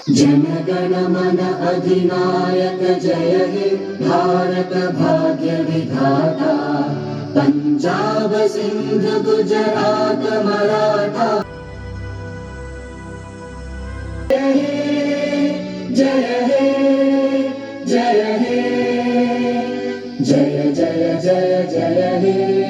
जनगण मन अधिनायक जय हे भारत भाग्य विधाता। पंजाब सिंध गुजरात मराठा, जय हे जय हे जय हे जय जय जय जय हे।